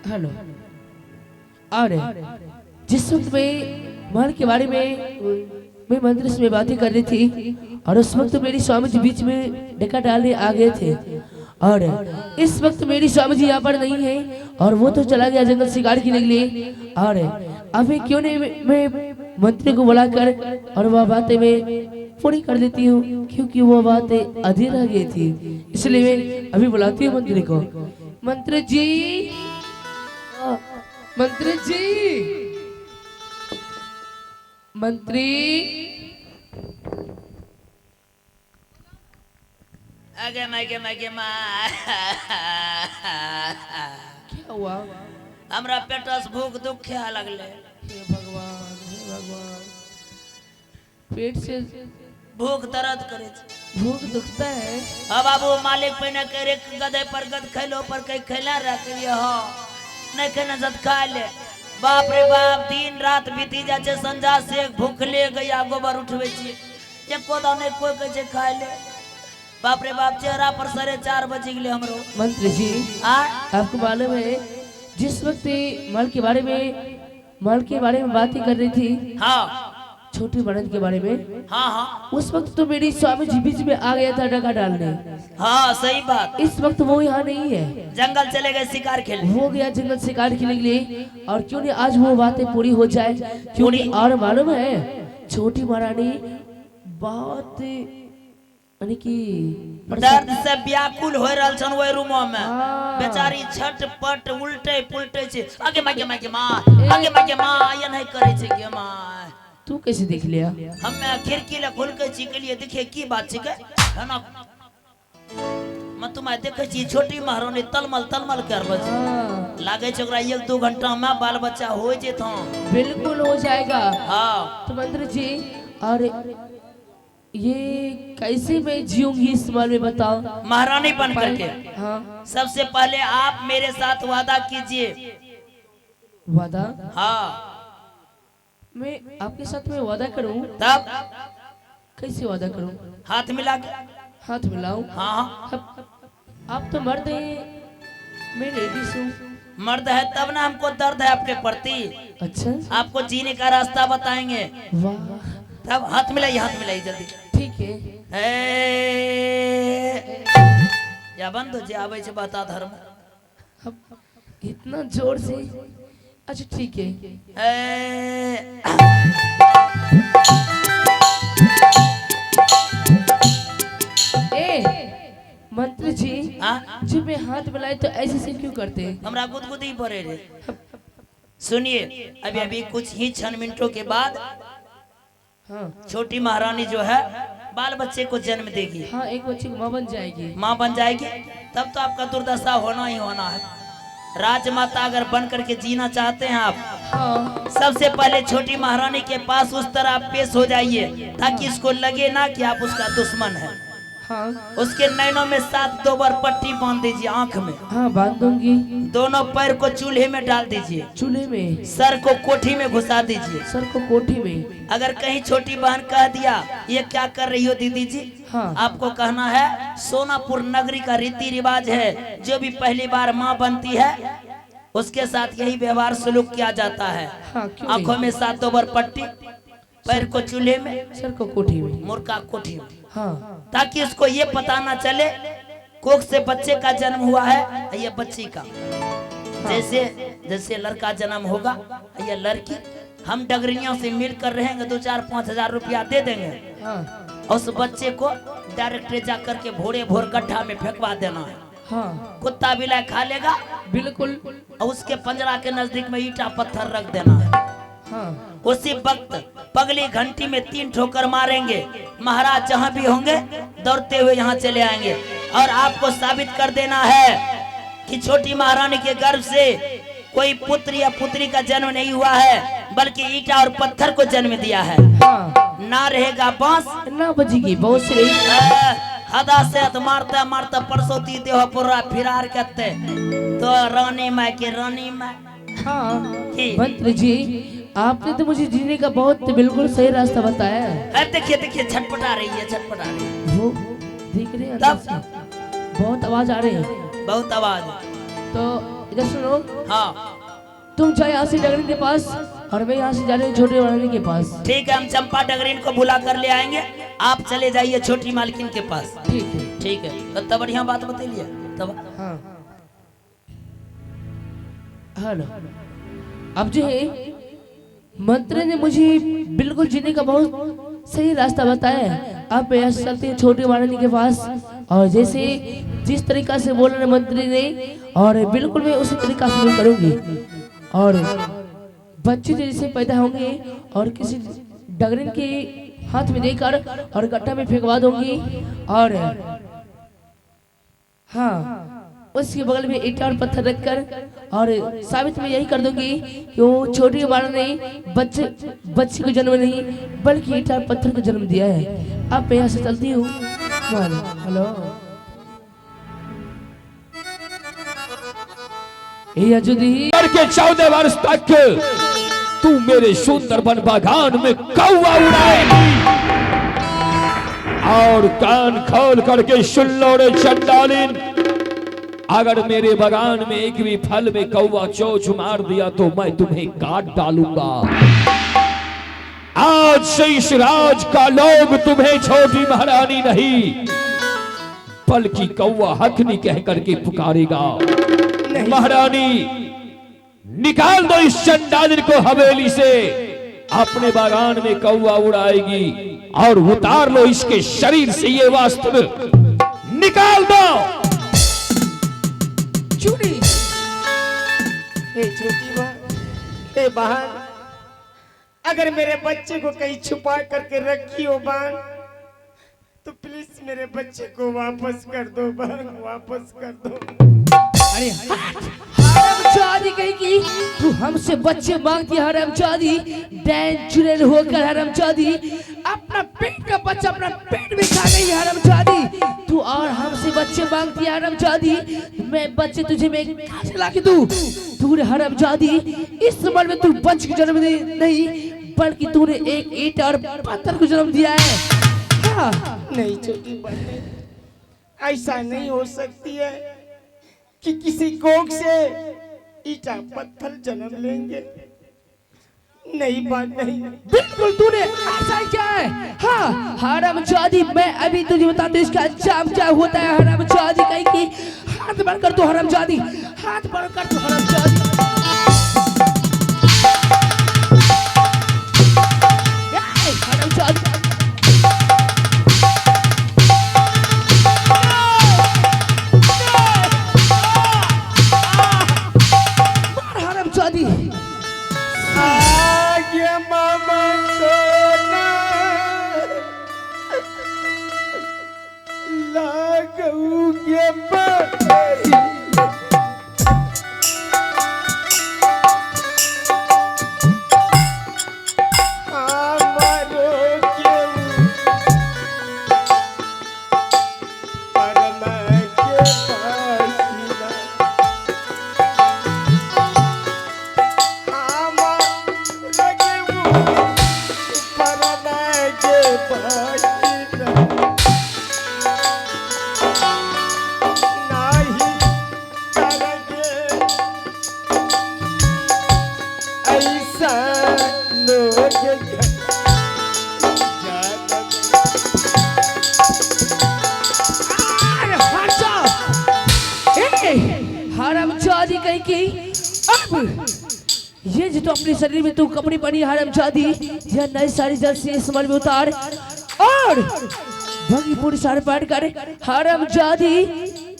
Hello. अरे जिस वक्त मैं महल के बारे में मैं मंदिर में बातें कर रही थी और उस वक्त मेरी स्वामी जी बीच में डका डालने आ गए थे और इस वक्त मेरी स्वामी जी यहाँ पर नहीं है और वो तो चला गया जंगल शिकार के लिए। और अभी क्यों नहीं मैं मंत्री को बुलाकर और वह बातें मैं पूरी कर देती हूँ क्योंकि वो बातें अधूरी रह गई थी, इसलिए मैं अभी बुलाती हूँ मंत्री को। मंत्री जी, मंत्री जी, मंत्री। आगे मैं क्या हुआ? हमरा पेटस भूख दुख खे लगले। हे भगवान, हे भगवान, पेट से भूख दर्द करे छे। भूख दुखता है। हाँ बाबू, मालिक पहिने करे गधे पर गद खैलो पर कई खैला रह करिए हो नहीं खेने जत खा ले। बाप रे बाप, दिन रात बीती जा छे, संजा से भूखले गया गोबर उठवे छी एको दाने कोई कहे छे खाए ले। बाप रे बाप, चेहरा पर 4:30 बज गए हमरो। मंत्री जी, आपको मालूम है जिस वक्त महल के बारे में बातें कर रही थी, हाँ छोटी बड़न के बारे में, हाँ उस वक्त तो मेरी स्वामी जी बीच में आ गया था डका डालने। हाँ सही बात। इस वक्त वो यहाँ नहीं है, जंगल चले गए शिकार खेलने। हो गया जंगल शिकार खेलने के लिए। और क्यों नहीं आज वो बातें पूरी हो जाए, क्योंकि और मालूम है छोटी महारानी बहुत यानी कि दर्द से व्याकुल हो रहल छन ओय रूमो में। बेचारी छटपट उल्टे पुल्टे छे। आगे माँ ये नहीं करे छे के माँ। तू कैसे देख लिया? हमें खिड़की ले खोल के छी के लिए देखे की बात छी के है ना। मैं तुम्हें देखे छी छोटी महारानी तलमल कर बजे लागे छ ओकरा 1-2 घंटा में बाल बच्चा हो जेतो। बिल्कुल हो जाएगा। हाँ तो मंत्री जी, और ये कैसे मैं जीऊंगी इस महल में, बताओ। महारानी बन करके। हाँ, सबसे पहले आप मेरे साथ वादा कीजिए। वादा? हाँ, मैं आपके साथ में वादा करूं? तब कैसे वादा करूं? हाथ मिला के। हाथ मिलाऊं? हाँ आप तो मर्द हैं, मैं लेडीज हूँ। मर्द है तब ना हमको दर्द है आपके प्रति। अच्छा, आपको जीने का रास्ता बताएंगे। वाह, तब हाथ मिलाई जल्दी। ठीक है। या बंद जे आवे छे बता धर्म। अब इतना जोर से? अच्छा ठीक है। मंत्री जी, जब मैं हाथ मिलाए तो ऐसे से क्यों करते हैं? हमरा गुदगुदी पड़े रे। सुनिए, अभी कुछ ही क्षण मिनटों के बाद छोटी महारानी जो है बाल बच्चे को जन्म देगी। हाँ, एक बच्चे को माँ बन जाएगी। तब तो आपका दुर्दशा होना ही होना है। राजमाता अगर बन करके जीना चाहते हैं आप, सबसे पहले छोटी महारानी के पास उस तरह आप पेश हो जाइए ताकि इसको लगे ना कि आप उसका दुश्मन है। उसके नैनों में 7 दोबर पट्टी बांध दीजिए, आंख में। हाँ, बांध दूंगी। दोनों पैर को चूल्हे में डाल दीजिए। चूल्हे में? सर को कोठी में घुसा दीजिए। सर को कोठी में? अगर कहीं छोटी बहन कह दिया ये क्या कर रही हो दीदी जी, आपको कहना है सोनापुर नगरी का रीति रिवाज है, जो भी पहली बार माँ बनती है उसके साथ यही व्यवहार सलूक किया जाता है। आंखों में 7 दोबर पट्टी, पैर को चूल्हे में, सर को कोठी में, मुर्गा कोठी में। हाँ, ताकि उसको ये पता ना चले कोख से बच्चे का जन्म हुआ है या बच्ची का। जैसे लड़का जन्म होगा या लड़की, हम डगरियों से मिलकर रहेंगे, 2-4-5 हजार रुपया दे देंगे। उस बच्चे को डायरेक्ट जा करके भोर गड्ढा में फेंकवा देना है। कुत्ता बिलाई खा लेगा बिल्कुल। और उसके पंजरा के नजदीक में ईटा पत्थर रख देना है। उसी वक्त पगली घंटी में 3 ठोकर मारेंगे। महाराज जहां भी होंगे दौड़ते हुए यहाँ चले आएंगे और आपको साबित कर देना है कि छोटी महारानी के गर्भ से कोई पुत्र या पुत्री का जन्म नहीं हुआ है, बल्कि ईटा और पत्थर को जन्म दिया है। ना रहेगा बांस ना बजेगी बांस। हदा से मारते परसोती देह पूरा फिरार करते तो रानी माँ की रानी माँ। मंत्री जी, आपने तो मुझे जीने का बहुत बिल्कुल सही रास्ता बताया है। देखिए छटपटा रही है। वो देख रहे हैं, बहुत आवाज आ रही है। बहुत आवाज। तो इधर सुनो, हाँ तुम जाओ यहाँ से डगरीन के पास और मैं यहाँ से जा रही हूँ छोटे वाले के पास। ठीक है, हम चंपा डगरीन को बुला कर ले आएंगे, आप चले जाइए छोटी मालकिन के पास। ठीक है, ठीक है, तो तब बढ़िया बात बतैलिए तब। हाँ हेलो। अब जो है मंत्री ने मुझे बिल्कुल जीने का बहुत सही रास्ता बताया है। अब मैं यहाँ से चलते हैं छोटे वाले के पास और जैसे जिस तरीका से बोल रहे मंत्री ने और बिल्कुल मैं उसी तरीका से मैं करूँगी और बच्चे जैसे पैदा होंगे और किसी डगरिन के हाथ में देकर और गड्ढा में फेंकवा दूंगी और हाँ उसके बगल में ईंट और पत्थर रखकर और साबित में यही कर दूंगी कि वो छोटी वाला ने बच्चे को जन्म नहीं बल्कि ईंट और पत्थर को जन्म दिया है। अब मैं यहाँ से चलती हूँ। हेलो के 14 वर्ष तक तू मेरे सुंदर वन बागान में कौवा उड़ाएगी और कान खोल करके सुन लो रे चंडालिन, अगर मेरे बागान में एक भी फल में कौवा चोंच मार दिया तो मैं तुम्हें काट डालूंगा। आज से इस राज का लोग तुम्हें छोटी महारानी नहीं बल्कि कौवा हकनी कह करके पुकारेगा। महारानी निकाल दो इस चंडालिन को हवेली से, अपने बागान में कौवा उड़ाएगी और उतार लो इसके शरीर से ये वास्तव, निकाल दो। चूड़ी छोटी बहन, अगर मेरे बच्चे को कहीं छुपा करके रखी हो बहन तो प्लीज मेरे बच्चे को वापस कर दो बहन, वापस कर दो। अरे हरामजादी कहीं की तू हमसे बच्चे मांगती है। हरामजादी डैन चुड़ैल होकर हरामजादी अपना पेट का बच्चा अपना पेट में खा गई है। हरामजादी तू और हमसे बच्चे मांगती है। हरामजादी मैं बच्चे तुझे मैं कहां से लाके दूं? तूने हरामजादी इस उम्र में तू बच्चे को जन्म नहीं बल्कि तूने एक ईंट और पत्थर को जन्म दिया है। हाँ नहीं छोटी बहन, ऐसा नहीं हो सकती है कि किसी कोख से ईटा पत्थर जन्म लेंगे। नहीं बात नहीं, बिल्कुल तूने ऐसा किया है। हाँ हरामजादी मैं अभी तुझे बताता हूँ इसका अंजाम क्या होता है। हरामजादी कहीं की हाथ बढ़कर तू हरामजादी, हाथ बढ़कर तू हरामजादी। हरामजादी मामा सोना लागूगे बाई, हमारो क्यों परम के पासीना, हरामजादी कहीं की अब ये जो तो अपने शरीर में तू कपड़ी पहनी हरामजादी यह नई सारी जल्द से इस मल में उतार और भगी पूरी सारे पैर कर हरामजादी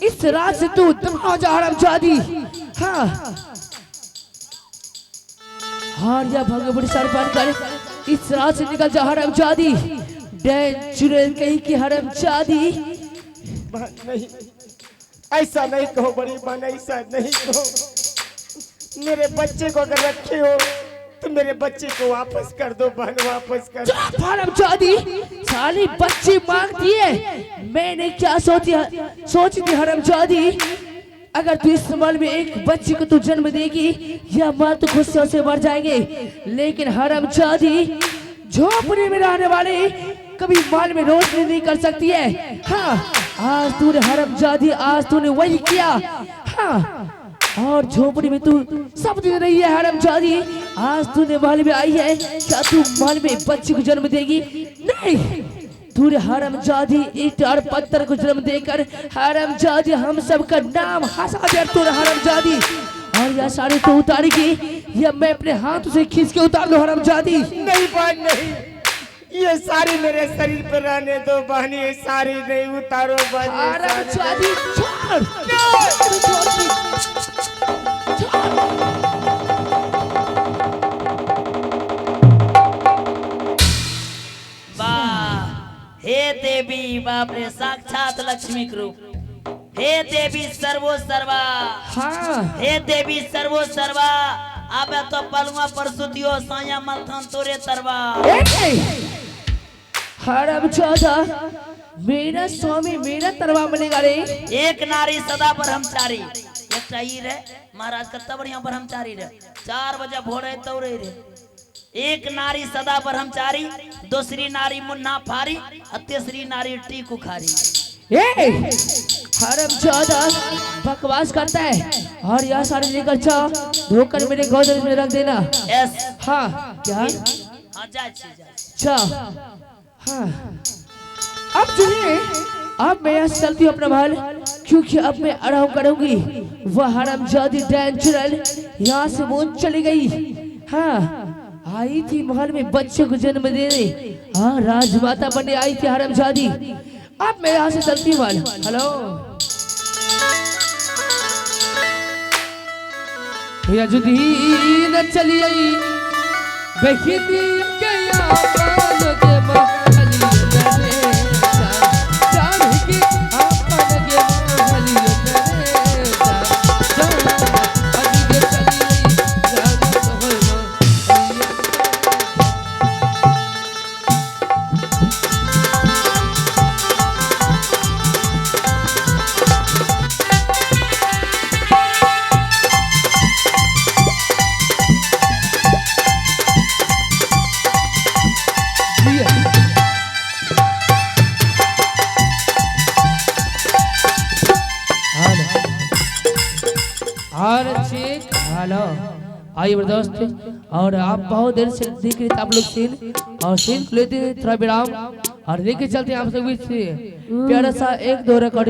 इस रात से तू दफा जा हरामजादी। हाँ हार जा भगी पूरी सारे पैर कर इस रात से निकल जा हरामजादी। डैन चुड़ैल कहीं की हरामजादी। नहीं ऐसा नहीं कहो बड़ी बहन, ऐसा नहीं कहो। मेरे बच्चे को अगर रखे हो तो मेरे बच्चे को वापस कर दो बहन, वापस कर दो। हरामजादी साली बच्ची मांगती है, मैंने क्या सोची थी हरामजादी अगर तू इस उम्र में एक बच्चे को तू जन्म देगी या मां तो खुशियों से मर जाएंगे। लेकिन हरामजादी झोपड़ी में रहने वाले कभी माल में रोशनी नहीं कर सकती है। हाँ आज तूने हरामजादी आज तूने वही किया। हाँ और झोपड़ी में तू सब दिन रही है हरामजादी। आज तूने महल में आई है, क्या तू महल में बच्चे को जन्म देगी? नहीं, तूने हरामजादी ईंट और पत्थर को जन्म देकर हरामजादी हम सब का नाम हंसा दिया तूने हरामजादी। और यह साड़ी तो उतारेगी या मैं अपने हाथों से खींच के उतार दो हरामजादी? नहीं बहन नहीं, ये सारी मेरे शरीर पर रहने दो बहन, ये सारी नहीं उतारो बहन। हरामजादी छोड़, हे देवी, बाप रे, साक्षात लक्ष्मी के रूप। हे देवी सर्वो सर्वा, हाँ हे देवी सर्वो सर्वा, आबे तो पलुआ परसुतियो साया मलथन तोरे तरवा। हरामजादा, मेरा स्वामी मेरा तरवा मिलेगा रे। एक नारी सदा ब्रह्मचारी, एक चाहिए रे महाराज कत्ता बढ़िया ब्रह्मचारी रे, 4 बजे भोरे तौरे रे। एक नारी सदा ब्रह्मचारी, दूसरी नारी मुन्ना फारी, और तीसरी नारी टीकू खारी। हरामजादा बकवास करता है। और यह साड़ी लेकर जाओ, धोकर मेरे गोदरेज में रख देना। यस, हाँ क्या? हाँ जा जाओ। हाँ अब सुनिए, अब मैं यहाँ चलती हूँ अपना महल, क्योंकि अब मैं आराम करूंगी। वह हरामजादी डेंचरल यहाँ से वो चली गई। हाँ, आई थी महल में बच्चे को जन्म देने, हाँ राजमाता बनने आई थी हरामजादी। अब मैं यहाँ से चलती हूँ महल। हेलो यजुदीन चली आई बहिदीन के आपान के महलियन में जान की आपन के महलियन में जान अजी चली राग होना। हेलो आइए मेरे दोस्त, और आप बहुत देर से देख रहे थे आप लोग सीन, और सीन लेते थोड़ा विराम और लेके चलते हैं आप सब बीच से प्यारा सा 1-2 रिकॉर्ड।